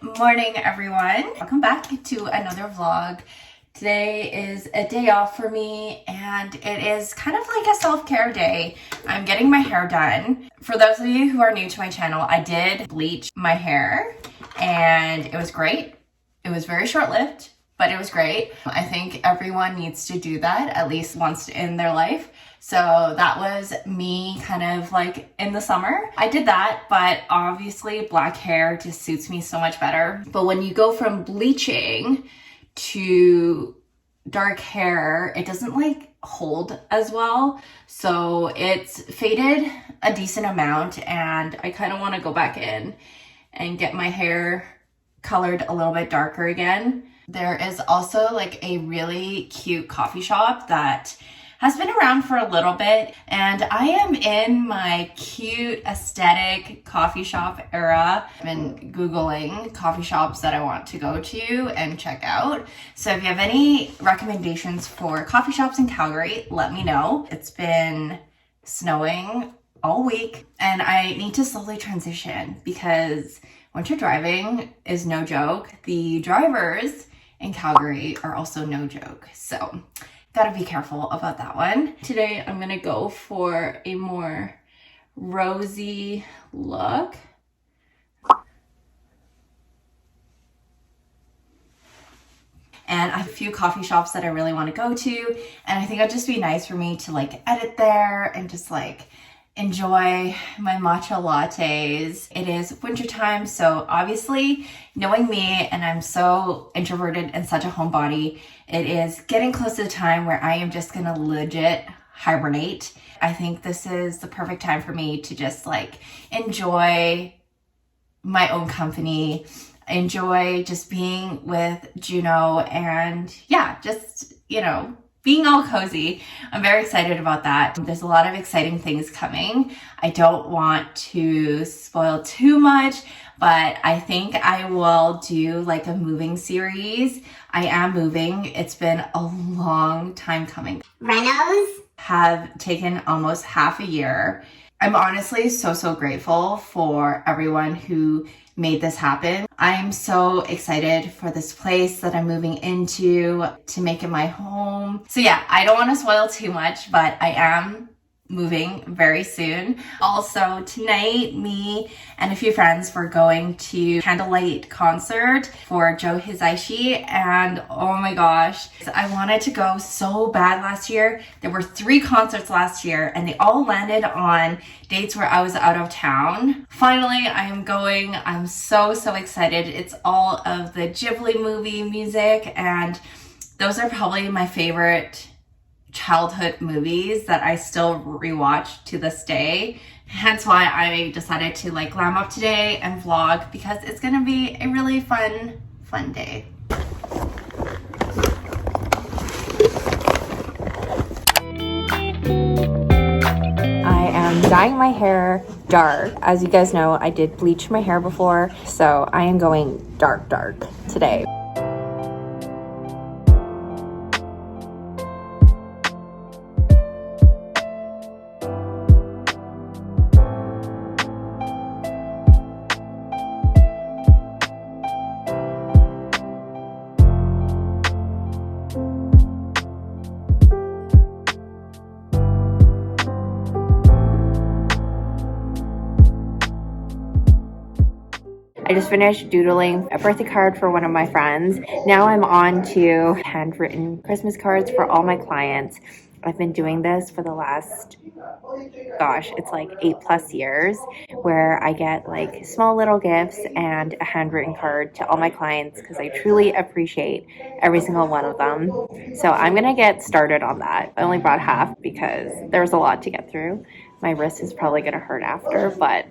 morning, everyone. Welcome back to another vlog. Today is a day off for me and it is kind of like a self-care day. I'm getting my hair done. For those of you who are new to my channel, I did bleach my hair and it was great. It was very short-lived, but it was great. I think everyone needs to do that at least once in their life. So that was me kind of like in the summer. I did that, but obviously black hair just suits me so much better. But when you go from bleaching to dark hair, it doesn't like hold as well. So it's faded a decent amount and I kind of want to go back in and get my hair colored a little bit darker again. There is also like a really cute coffee shop that has been around for a little bit and I am in my cute aesthetic coffee shop era. I've been Googling coffee shops that I want to go to and check out. So if you have any recommendations for coffee shops in Calgary, let me know. It's been snowing all week and I need to slowly transition because winter driving is no joke. The drivers in Calgary are also no joke. So gotta be careful about that one. Today I'm gonna go for a more rosy look. And I have a few coffee shops that I really want to go to, and I think it'd just be nice for me to like edit there and just like enjoy my matcha lattes. It is wintertime, so obviously knowing me, and I'm so introverted and such a homebody, it is getting close to the time where I am just gonna legit hibernate. I think this is the perfect time for me to just like enjoy my own company, enjoy just being with Juno, and yeah, just, you know, being all cozy. I'm very excited about that. There's a lot of exciting things coming. I don't want to spoil too much, but I think I will do like a moving series. I am moving. It's been a long time coming. Renos Have taken almost half a year. I'm honestly so grateful for everyone who made this happen. I'm so excited for this place that I'm moving into to make it my home. So yeah, I don't want to spoil too much, but I am moving very soon. Also tonight, me and a few friends were going to Candelight concert for Joe Hisaishi, and oh my gosh, I wanted to go so bad last year. There were 3 concerts last year and they all landed on dates where I was out of town. Finally, I am going. I'm so excited. It's all of the Ghibli movie music, and those are probably my favorite childhood movies that I still rewatch to this day. Hence why I decided to like glam up today and vlog, because it's gonna be a really fun day. I am dyeing my hair dark. As you guys know, I did bleach my hair before, so I am going dark today. I just finished doodling a birthday card for one of my friends. Now I'm on to handwritten Christmas cards for all my clients. I've been doing this for the last, gosh, it's like 8+ years, where I get like small little gifts and a handwritten card to all my clients because I truly appreciate every single one of them. So I'm gonna get started on that. I only brought half because there was a lot to get through. My wrist is probably gonna hurt after, but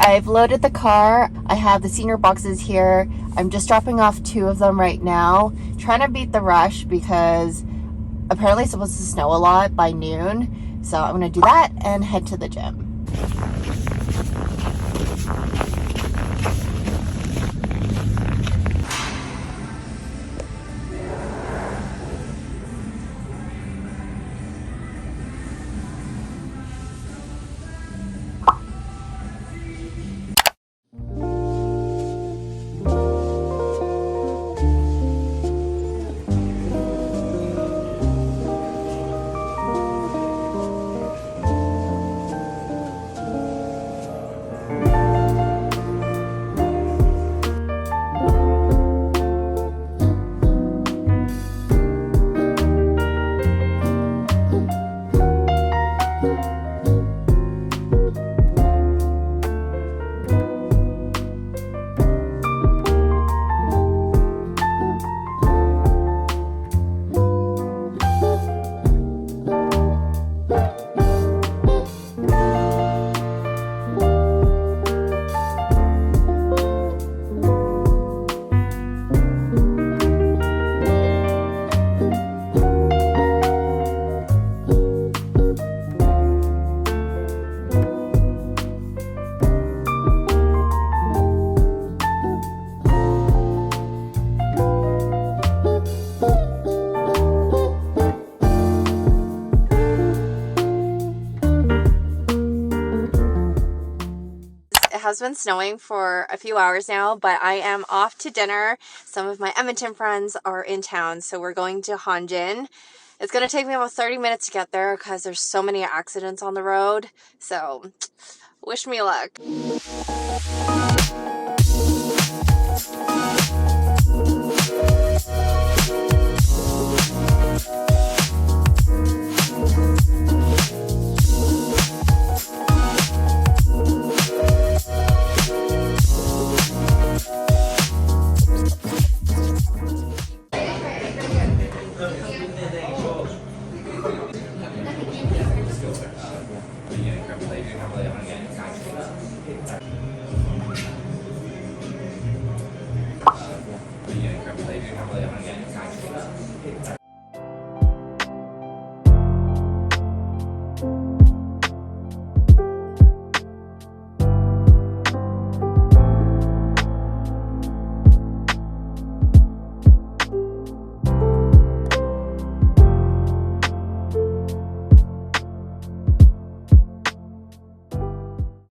I've loaded the car. I have the senior boxes here. I'm just dropping off 2 of them right now. Trying to beat the rush because apparently it's supposed to snow a lot by noon. So I'm gonna do that and head to the gym. Has been snowing for a few hours now, but I am off to dinner. Some of my Edmonton friends are in town, so we're going to Hanjin. It's going to take me about 30 minutes to get there because there's so many accidents on the road. So, wish me luck.